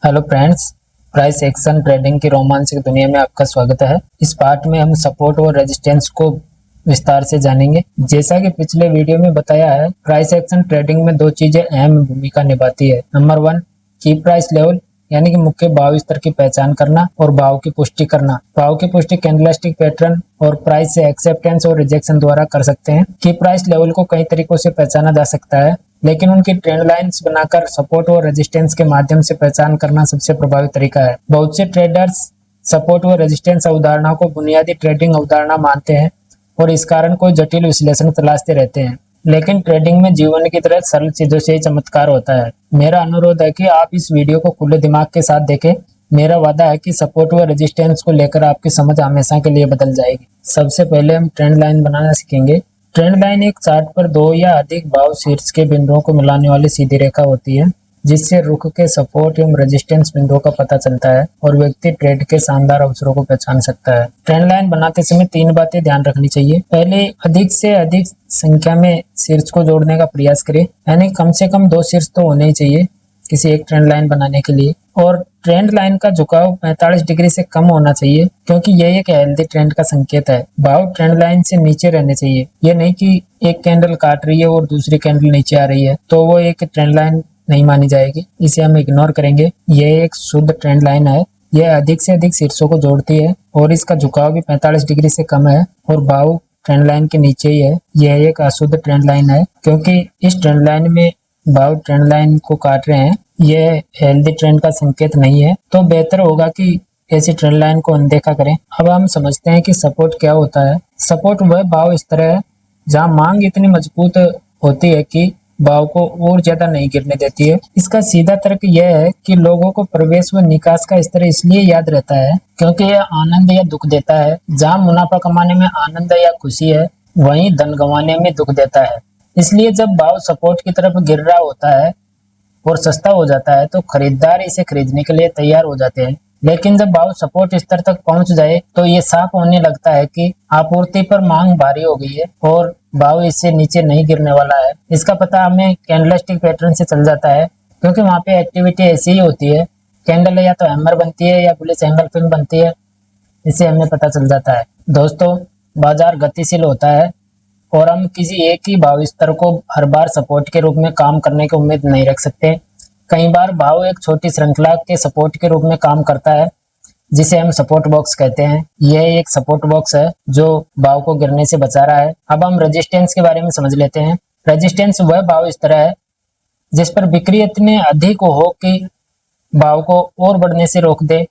Hello friends, price action trading की रोमांचक दुनिया में आपका स्वागत है। इस पार्ट में हम सपोर्ट और रेजिस्टेंस को विस्तार से जानेंगे। जैसा कि पिछले वीडियो में बताया है, प्राइस एक्शन ट्रेडिंग में दो चीजें अहम भूमिका निभाती है। नंबर 1, की प्राइस लेवल यानी कि मुख्य भाव स्तर की पहचान करना और भाव की पुष्टि करना। भाव की पुष्टि कैंडलस्टिक पैटर्न और प्राइस से एक्सेप्टेंस और रिजेक्शन द्वारा कर सकते हैं। की प्राइस लेवल को कई तरीकों से पहचाना जा सकता है, लेकिन उनकी ट्रेंड लाइंस बनाकर सपोर्ट और रेजिस्टेंस के माध्यम से पहचान करना सबसे प्रभावी तरीका है। बहुत से ट्रेडर्स सपोर्ट व रेजिस्टेंस अवधारणा को बुनियादी ट्रेडिंग अवधारणा मानते हैं और इस कारण कोई जटिल विश्लेषण तलाशते रहते हैं, लेकिन ट्रेडिंग में जीवन की तरह सरल चीजों से ही चमत्कार होता है। मेरा अनुरोध है कि आप इस वीडियो को खुले दिमाग के साथ देखें। मेरा वादा है कि सपोर्ट व रेजिस्टेंस को लेकर आपकी समझ हमेशा के लिए बदल जाएगी। सबसे पहले हम ट्रेंड लाइन बनाना सीखेंगे। ट्रेंड लाइन एक चार्ट पर दो या अधिक भाव शीर्ष के बिंदुओं को मिलाने वाली सीधी रेखा होती है, जिससे रुख के सपोर्ट एवं रेजिस्टेंस बिंदुओं का पता चलता है और व्यक्ति ट्रेड के शानदार अवसरों को पहचान सकता है। ट्रेंड लाइन बनाते समय 3 बातें ध्यान रखनी चाहिए। पहले, अधिक से अधिक संख्या में शीर्ष को जोड़ने का प्रयास करें, यानी कम से कम 2 शीर्ष तो होने ही चाहिए किसी एक ट्रेंड लाइन बनाने के लिए। और ट्रेंड लाइन का झुकाव 45 डिग्री से कम होना चाहिए, क्योंकि यह एक हेल्दी ट्रेंड का संकेत है। भाव ट्रेंड लाइन से नीचे रहने चाहिए। यह नहीं कि एक कैंडल काट रही है और दूसरी कैंडल नीचे आ रही है तो वो एक ट्रेंड लाइन नहीं मानी जाएगी, इसे हम इग्नोर करेंगे। यह एक शुद्ध ट्रेंड लाइन है। यह अधिक से अधिक शीर्षों को जोड़ती है और इसका झुकाव भी 45 डिग्री से कम है और भाव ट्रेंड लाइन के नीचे ही है। यह एक अशुद्ध ट्रेंड लाइन है, क्योंकि इस ट्रेंड लाइन में भाव ट्रेंड लाइन को काट रहे हैं। यह हेल्दी ट्रेंड का संकेत नहीं है, तो बेहतर होगा कि ऐसी ट्रेंड लाइन को अनदेखा करें। अब हम समझते हैं कि सपोर्ट क्या होता है। सपोर्ट वह भाव स्तर है जहां मांग इतनी मजबूत होती है कि भाव को और ज्यादा नहीं गिरने देती है। इसका सीधा तर्क यह है कि लोगों को प्रवेश व निकास का स्तर इसलिए याद रहता है क्योंकि यह आनंद या दुख देता है। जहां मुनाफा कमाने में आनंद या खुशी है, वहीं धन गंवाने में दुख देता है। इसलिए जब भाव सपोर्ट की तरफ गिर रहा होता है और सस्ता हो जाता है तो खरीदार इसे खरीदने के लिए तैयार हो जाते हैं। लेकिन जब भाव सपोर्ट स्तर तक पहुंच जाए तो ये साफ होने लगता है कि आपूर्ति पर मांग भारी हो गई है और भाव इससे नीचे नहीं गिरने वाला है। इसका पता हमें कैंडलस्टिक पैटर्न से चल जाता है, क्योंकि वहाँ पे एक्टिविटी ऐसी ही होती है। कैंडल या तो हैमर बनती है या बुलिश एंगल फिल्म बनती है, इससे हमें पता चल जाता है। दोस्तों, बाजार गतिशील होता है और हम किसी एक ही भाव स्तर को हर बार सपोर्ट के रूप में काम करने की उम्मीद नहीं रख सकते। कई बार भाव एक छोटी श्रृंखला के सपोर्ट के रूप में काम करता है, जिसे हम सपोर्ट बॉक्स कहते हैं। यह एक सपोर्ट बॉक्स है जो भाव को गिरने से बचा रहा है। अब हम रेजिस्टेंस के बारे में समझ लेते हैं। रेजिस्टेंस वह भाव स्तर है जिस पर बिक्री इतने अधिक हो कि भाव को और बढ़ने से रोक दे,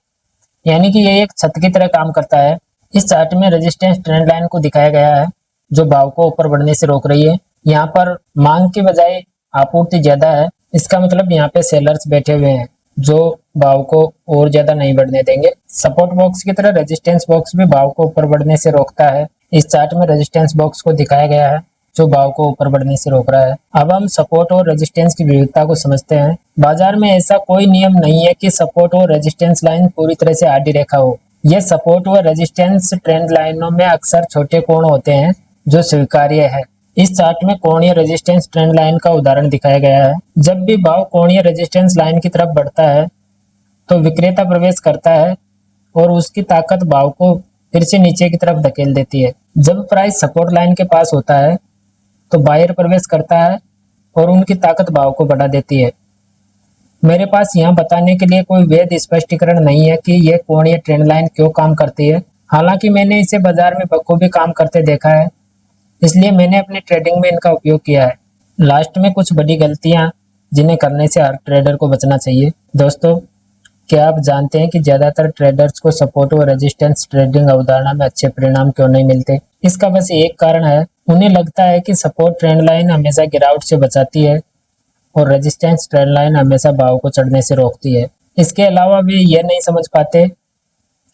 यानी कि यह एक छत की तरह काम करता है। इस चार्ट में रेजिस्टेंस ट्रेंड लाइन को दिखाया गया है जो भाव को ऊपर बढ़ने से रोक रही है। यहाँ पर मांग की बजाय आपूर्ति ज्यादा है। इसका मतलब यहाँ पे सेलर्स बैठे हुए हैं जो भाव को और ज्यादा नहीं बढ़ने देंगे। सपोर्ट बॉक्स की तरह रेजिस्टेंस बॉक्स भी भाव को ऊपर बढ़ने से रोकता है। इस चार्ट में रेजिस्टेंस बॉक्स को दिखाया गया है जो भाव को ऊपर बढ़ने से रोक रहा है। अब हम सपोर्ट और रेजिस्टेंस की विविधता को समझते हैं। बाजार में ऐसा कोई नियम नहीं है कि सपोर्ट और रेजिस्टेंस लाइन पूरी तरह से आड़ी रेखा हो। यह सपोर्ट व रेजिस्टेंस ट्रेंड लाइनों में अक्सर छोटे कोण होते हैं जो स्वीकार्य है। इस चार्ट में कोणीय रेजिस्टेंस ट्रेंड लाइन का उदाहरण दिखाया गया है। जब भी भाव कोणीय रेजिस्टेंस लाइन की तरफ बढ़ता है तो विक्रेता प्रवेश करता है और उसकी ताकत भाव को फिर से नीचे की तरफ धकेल देती है। जब प्राइस सपोर्ट लाइन के पास होता है तो बायर प्रवेश करता है और उनकी ताकत भाव को बढ़ा देती है। मेरे पास यह बताने के लिए कोई वैध स्पष्टीकरण नहीं है कि यह कोणीय ट्रेंड लाइन क्यों काम करती है। हालांकि मैंने इसे बाजार में बखूबी काम करते देखा है, इसलिए मैंने अपने ट्रेडिंग में इनका उपयोग किया है। लास्ट में कुछ बड़ी गलतियां जिन्हें करने से हर ट्रेडर को बचना चाहिए। दोस्तों, क्या आप जानते हैं कि ज्यादातर ट्रेडर्स को सपोर्ट व रेजिस्टेंस ट्रेडिंग अवधारणा में अच्छे परिणाम क्यों नहीं मिलते? इसका बस एक कारण है, उन्हें लगता है कि सपोर्ट ट्रेंड लाइन हमेशा गिरावट से बचाती है और रेजिस्टेंस ट्रेंड लाइन हमेशा भाव को चढ़ने से रोकती है। इसके अलावा वे यह नहीं समझ पाते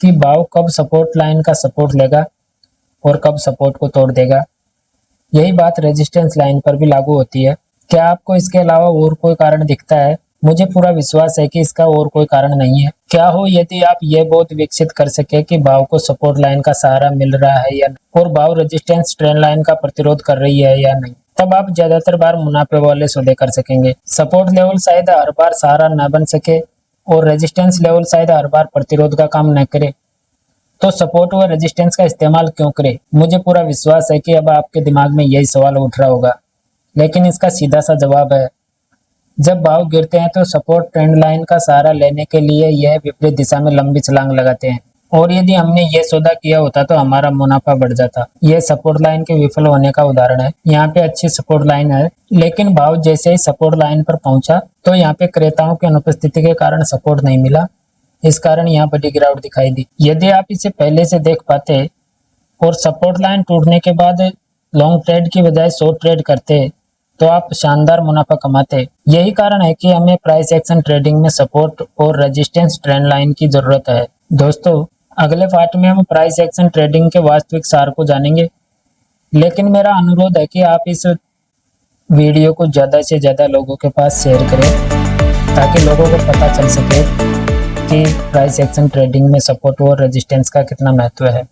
कि भाव कब सपोर्ट लाइन का सपोर्ट लेगा और कब सपोर्ट को तोड़ देगा। यही बात रेजिस्टेंस लाइन पर भी लागू होती है। क्या आपको इसके अलावा और कोई कारण दिखता है? मुझे पूरा विश्वास है कि इसका और कोई कारण नहीं है। क्या हो यदि आप ये बोध विकसित कर सके कि भाव को सपोर्ट लाइन का सहारा मिल रहा है या नहीं और भाव रेजिस्टेंस ट्रेंड लाइन का प्रतिरोध कर रही है या नहीं, तब आप ज्यादातर बार मुनाफे वाले सौदे कर सकेंगे। सपोर्ट लेवल शायद हर बार सहारा न बन सके, और रेजिस्टेंस लेवल शायद हर बार प्रतिरोध का काम न करे, तो सपोर्ट व रेजिस्टेंस का इस्तेमाल क्यों करें? मुझे पूरा विश्वास है कि अब आपके दिमाग में यही सवाल उठ रहा होगा, लेकिन इसका सीधा सा जवाब है, जब भाव गिरते हैं तो सपोर्ट ट्रेंड लाइन का सहारा लेने के लिए यह विपरीत दिशा में लंबी छलांग लगाते हैं, और यदि हमने ये सौदा किया होता तो हमारा मुनाफा बढ़ जाता। यह सपोर्ट लाइन के विफल होने का उदाहरण है। यहाँ पे अच्छी सपोर्ट लाइन है, लेकिन भाव जैसे ही सपोर्ट लाइन पर पहुंचा तो यहाँ पे क्रेताओं की अनुपस्थिति के कारण सपोर्ट नहीं मिला। इस कारण यहाँ बड़ी गिरावट दिखाई दी। यदि आप इसे पहले से देख पाते और सपोर्ट लाइन टूटने के बाद लॉन्ग ट्रेड की बजाय शॉर्ट ट्रेड करते तो आप शानदार मुनाफा कमाते। यही कारण है कि हमें प्राइस एक्शन ट्रेडिंग में सपोर्ट और रेजिस्टेंस ट्रेंड लाइन की जरूरत है। दोस्तों, अगले पार्ट में हम प्राइस एक्शन ट्रेडिंग के वास्तविक सार को जानेंगे, लेकिन मेरा अनुरोध है कि आप इस वीडियो को ज़्यादा से ज़्यादा लोगों के पास शेयर करें, ताकि लोगों को पता चल सके कि प्राइस एक्शन ट्रेडिंग में सपोर्ट और रेजिस्टेंस का कितना महत्व है।